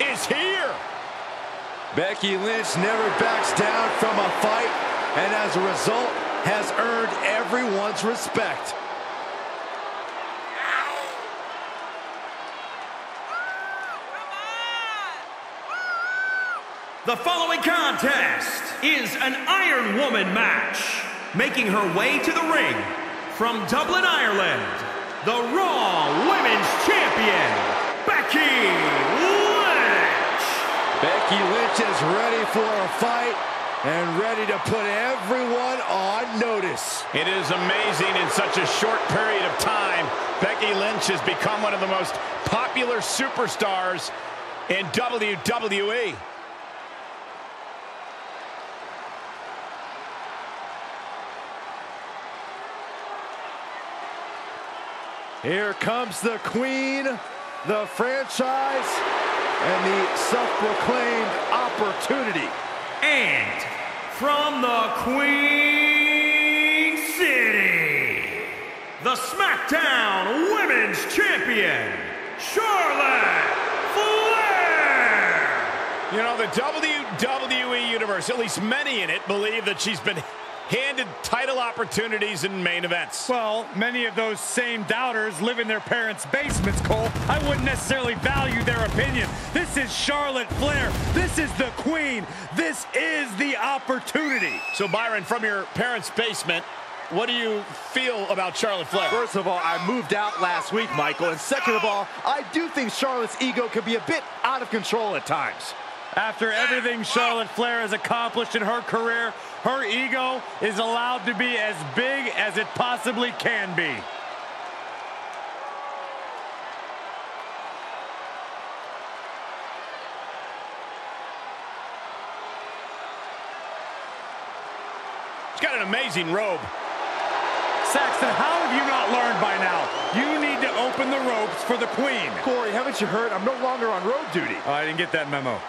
is here. Becky Lynch never backs down from a fight, and as a result, has earned everyone's respect. The following contest is an Iron Woman match. Making her way to the ring from Dublin, Ireland, the Raw Women's Champion, Becky Lynch. Becky Lynch is ready for a fight and ready to put everyone on notice. It is amazing in such a short period of time. Becky Lynch has become one of the most popular superstars in WWE. Here comes the Queen, the franchise, and the self-proclaimed opportunity. And from the Queen City, the SmackDown Women's Champion, Charlotte Flair. You know, the WWE Universe, at least many in it, believe that she's been handed title opportunities in main events. Well, many of those same doubters live in their parents' basements, Cole. I wouldn't necessarily value their opinion. This is Charlotte Flair. This is the Queen. This is the opportunity. So, Byron, from your parents' basement, what do you feel about Charlotte Flair? First of all, I moved out last week, Michael. And second of all, I do think Charlotte's ego can be a bit out of control at times. After everything Charlotte Flair has accomplished in her career, her ego is allowed to be as big as it possibly can be. She's got an amazing robe. Saxton, how have you not learned by now? You need to open the ropes for the Queen. Corey, haven't you heard? I'm no longer on road duty. Oh, I didn't get that memo.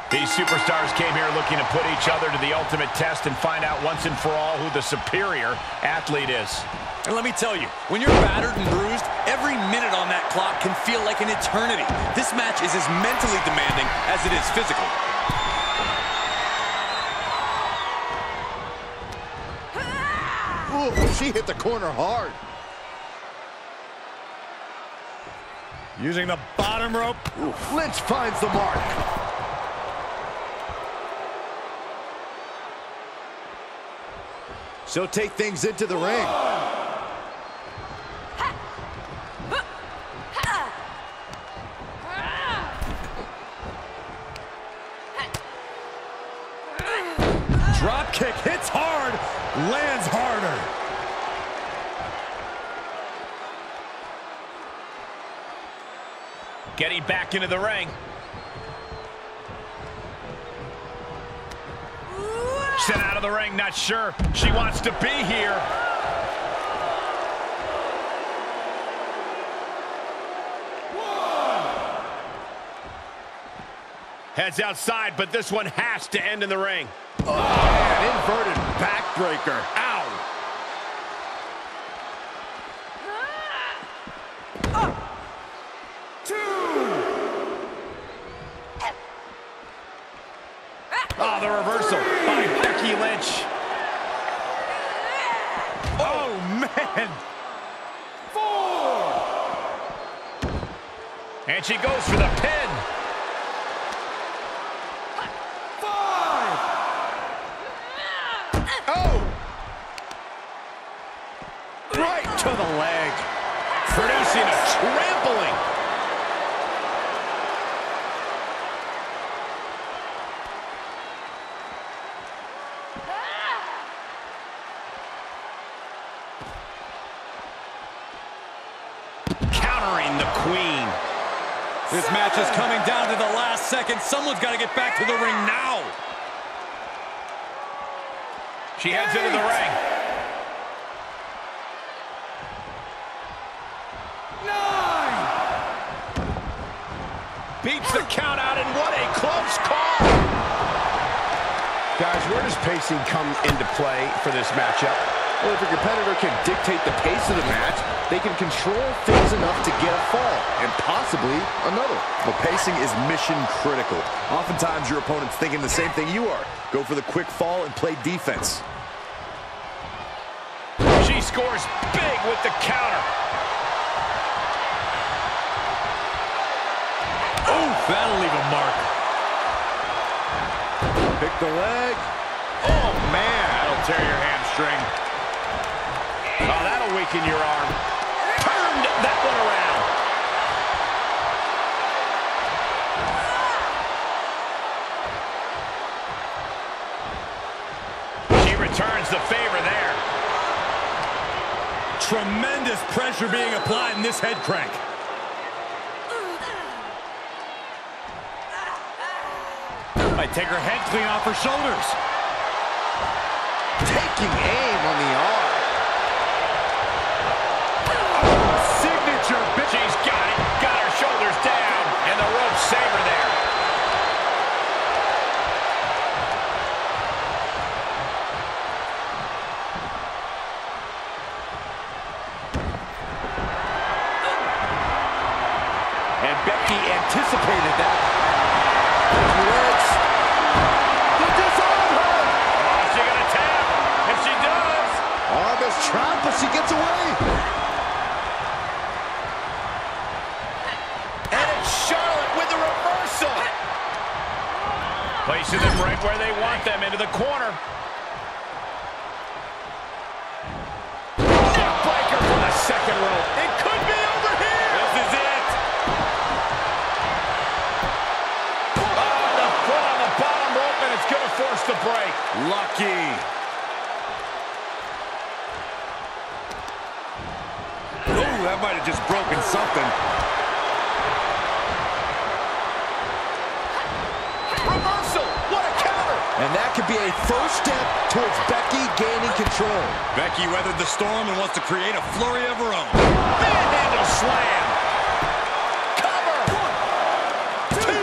These superstars came here looking to put each other to the ultimate test and find out once and for all who the superior athlete is. And let me tell you, when you're battered and bruised, every minute on that clock can feel like an eternity. This match is as mentally demanding as it is physical. Ooh, she hit the corner hard. Using the bottom rope. Ooh, Lynch finds the mark. She'll take things into the ring. Drop kick hits hard, lands harder. Getting back into the ring. Sent out of the ring, not sure she wants to be here. Heads outside, but this one has to end in the ring. Oh, man, inverted backbreaker. Ow. Oh, the reversal by Becky Lynch. Oh, man. 4. And she goes for the pin. 5. Oh. Right to the leg. Producing a trampling. Countering the Queen. This match is coming down to the last second. Someone's got to get back to the ring now. She heads into the ring. 9. Beats the count out, and what a close call. Guys, where does pacing come into play for this matchup? Well, if a competitor can dictate the pace of the match, they can control things enough to get a fall, and possibly another. Well, pacing is mission critical. Oftentimes, your opponent's thinking the same thing you are. Go for the quick fall and play defense. She scores big with the counter. Oh, that'll leave a mark. Pick the leg. Oh, man. That'll tear your hamstring. Oh, that'll weaken your arm. Turned that one around. She returns the favor there. Tremendous pressure being applied in this head crank. Might take her head clean off her shoulders. Taking aim on the arm. Signature. She's got it. Got her shoulders down. And the rope saver there. And Becky anticipated that. Legs. They disarm her. Oh, she gonna tap. If she does. Arm is trapped, but she gets away. And it's Charlotte with the reversal. Placing them right where they want them, into the corner. Neckbreaker from the second rope. It could be over here. This is it. Oh, the foot on the bottom rope, and it's going to force the break. Lucky. Oh, that might have just broken something. Reversal. What a counter. And that could be a first step towards Becky gaining control. Becky weathered the storm and wants to create a flurry of her own. Manhandle slam. Cover. 1, 2.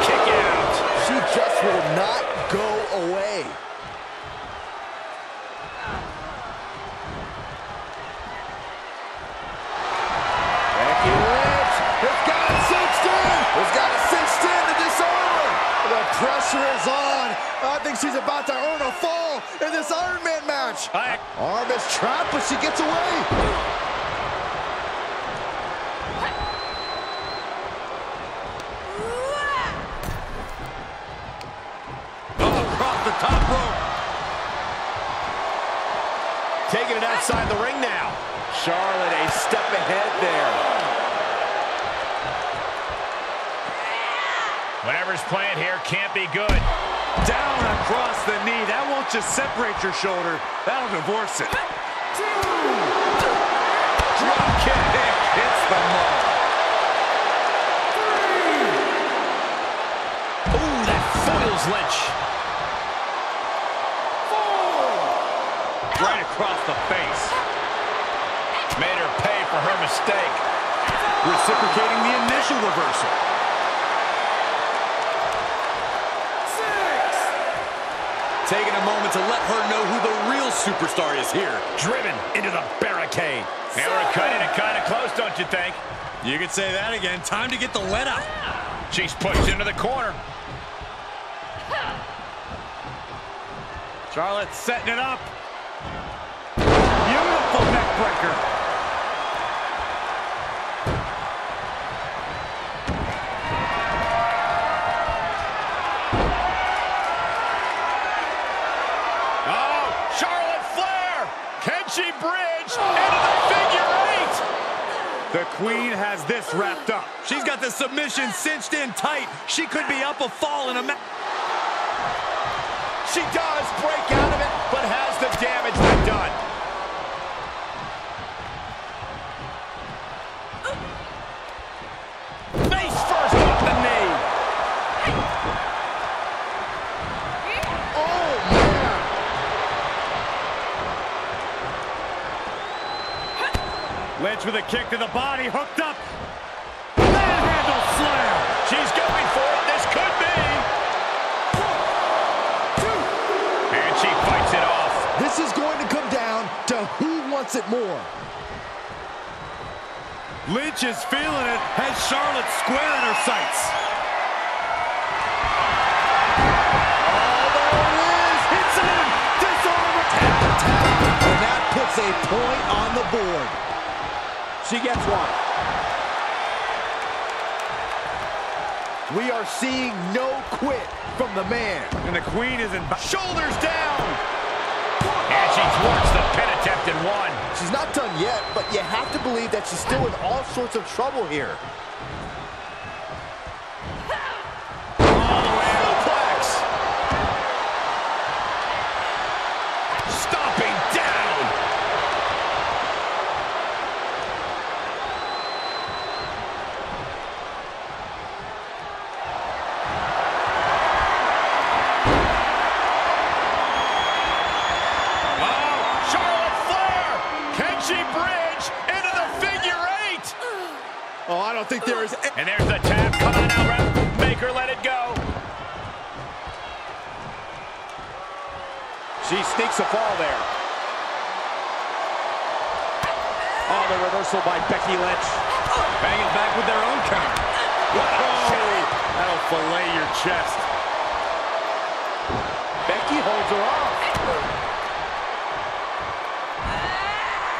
Kick out. She just will not go away. Becky Lynch has got it cinched in. Has got it cinched in to disarm. The pressure is on. I think she's about to earn a fall in this Iron Man match. Arm is trapped, but she gets away. Across the top rope. Taking it outside the ring now. Charlotte a step ahead there. Whatever's playing here can't be good. Down across the knee. That won't just separate your shoulder. That'll divorce it. Drop kick. Hits the mark. Ooh, that foils Lynch. Right across the face. Made her pay for her mistake. Reciprocating the initial reversal. 6. Taking a moment to let her know who the real superstar is here. Driven into the barricade. They were cutting it kind of close, don't you think? You could say that again. Time to get the let out. She's pushed into the corner. Charlotte setting it up. Beautiful neck breaker. Oh, Charlotte Flair. Can she bridge into the figure 8? The Queen has this wrapped up. She's got the submission cinched in tight. She could be up a fall in a match. She does break out of it, but has the damage been done? Face first Lynch with a kick to the body, hooked up. Manhandle slam. She's going for it. This could be. 1, 2. And she fights it off. This is going to come down to who wants it more. Lynch is feeling it, has Charlotte square in her sights. Oh, there it is. Hits him. Disarm. Tap. And that puts a point on the board. She gets one. We are seeing no quit from the man. And the Queen is in. Shoulders down. And she thwarts the pin attempt in 1. She's not done yet, but you have to believe that she's still in all sorts of trouble here. All the way to the plex. Stomping down. Oh, I don't think there is... And there's the tap. Come on now, ref. Make her let it go. She sneaks a fall there. Oh, the reversal by Becky Lynch. Banging back with their own counter. Whoa! That'll fillet your chest. Becky holds her off.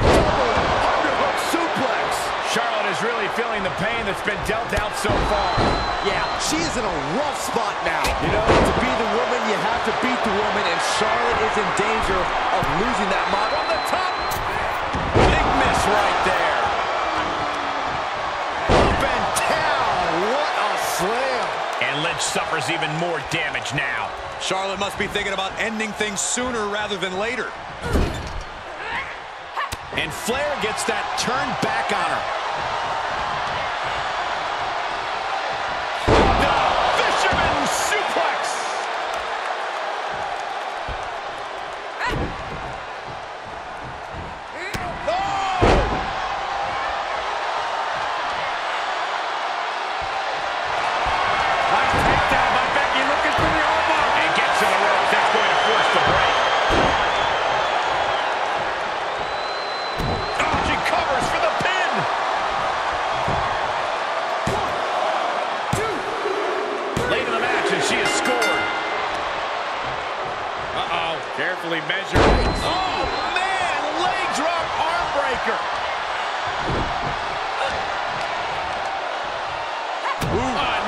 Underhook suplex. Charlotte is really feeling the pain that's been dealt out so far. Yeah, she is in a rough spot now. You know, to be the woman, you have to beat the woman, and Charlotte is in danger of losing that mark. From the top. Big miss right there. Up and down. What a slam. And Lynch suffers even more damage now. Charlotte must be thinking about ending things sooner rather than later. And Flair gets that turned back on her. The fisherman suplex. Oh! Nice takedown by Becky, looking for the armbar. And gets to the ropes. That's going to force the break. Carefully measured. Oh, man! Leg drop arm breaker.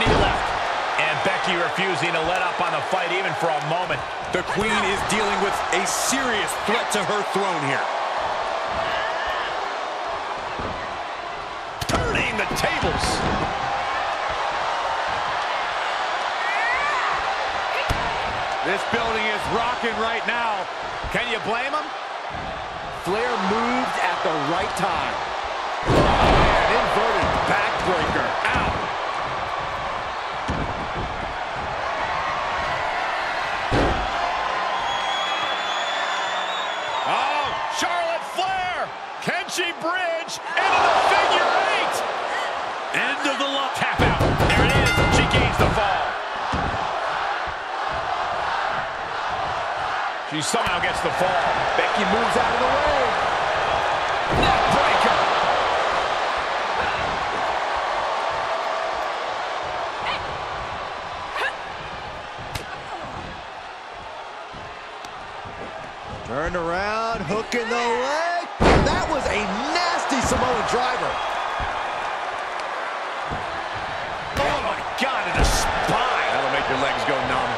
Knee left. And Becky refusing to let up on the fight even for a moment. The Queen is dealing with a serious threat to her throne here. Turning the tables. This building is rocking right now. Can you blame him? Flair moved at the right time. An inverted backbreaker. Out. Oh, Charlotte Flair. Can she bridge into the figure 8? End of the lock. Tap out. There it is. She gains the fall. She somehow gets the fall. Becky moves out of the way. Neck breaker. Turned around, hook in the leg. That was a nasty Samoan driver. Oh my God, in the spine. That'll make your legs go numb.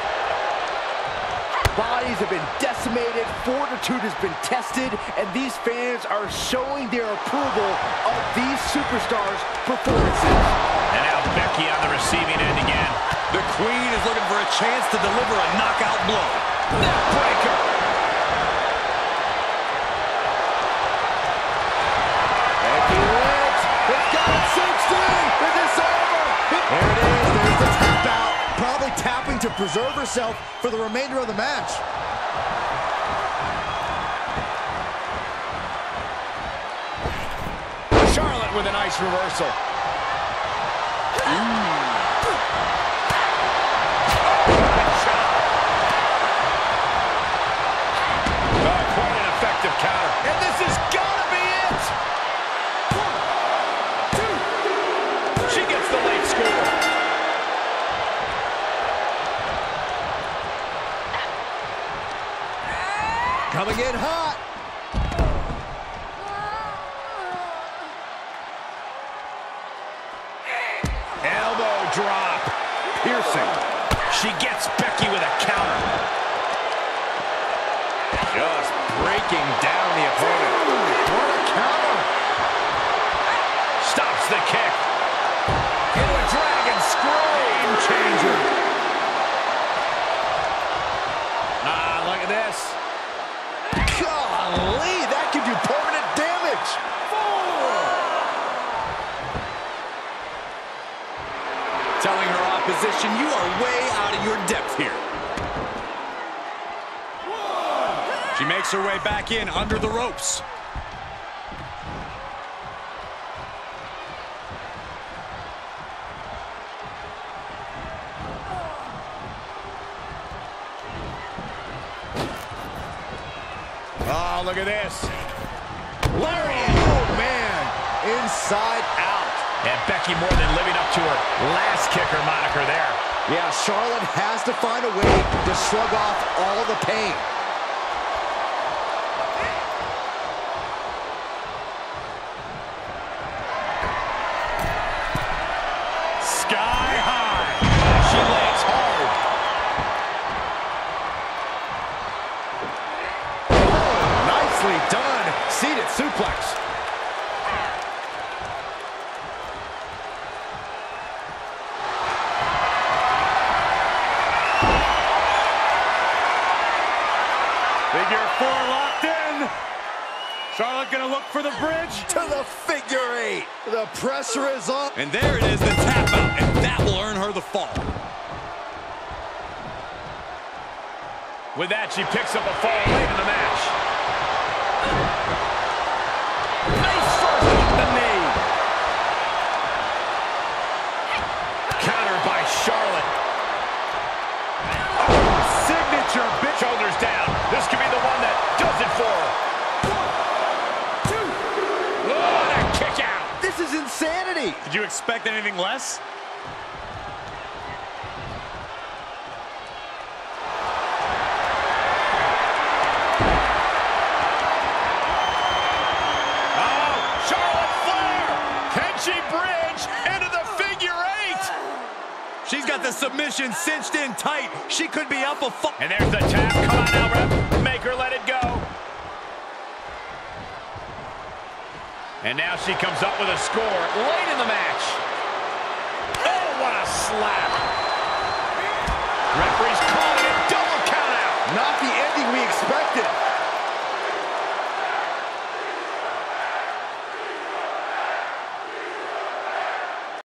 Bodies have been decimated, fortitude has been tested, and these fans are showing their approval of these superstars' performances. And now Becky on the receiving end again. The Queen is looking for a chance to deliver a knockout blow. Neck breaker. Becky Lynch has got it cinched in. Is this over? There it is. There's the tap out. Probably tapping to preserve herself for the remainder of the match. Charlotte Met with a nice reversal. Quite an effective counter. And this is gotta be it! 1, 2. She gets the late score. Coming in hot. Elbow drop. Piercing. She gets Becky with a counter. Just breaking down the opponent. What a counter. Stops the kick. Into a dragon screw. Game changer. Look at this. Golly, that could do permanent damage. 4. Telling her opposition, you are way out of your depth here. She makes her way back in under the ropes. Oh, look at this. Lariat. Oh, man. Inside out. And Becky more than living up to her last kicker moniker there. Yeah, Charlotte has to find a way to shrug off all the pain. Sky high. She lands hard. Nicely done. Seated suplex. Figure 4 locked in. Charlotte gonna look for the bridge. To the figure 8. The pressure is on. And there it is, the tap out, and that will earn her the fall. With that, she picks up a fall late in the match. Nice first with the knee. Countered by Charlotte. Signature big. Shoulders down. This could be the one that does it for her. 1, 2. What a kick out. This is insanity. Did you expect anything less? Oh, Charlotte Flair. Can she bridge into the figure 8? She's got the submission cinched in tight. She could be up a fall. And there's the tap. Come on now, ref. Make her let it go. And now she comes up with a score late in the match. Oh, what a slap. Referee's calling it double count out. Not the ending we expected.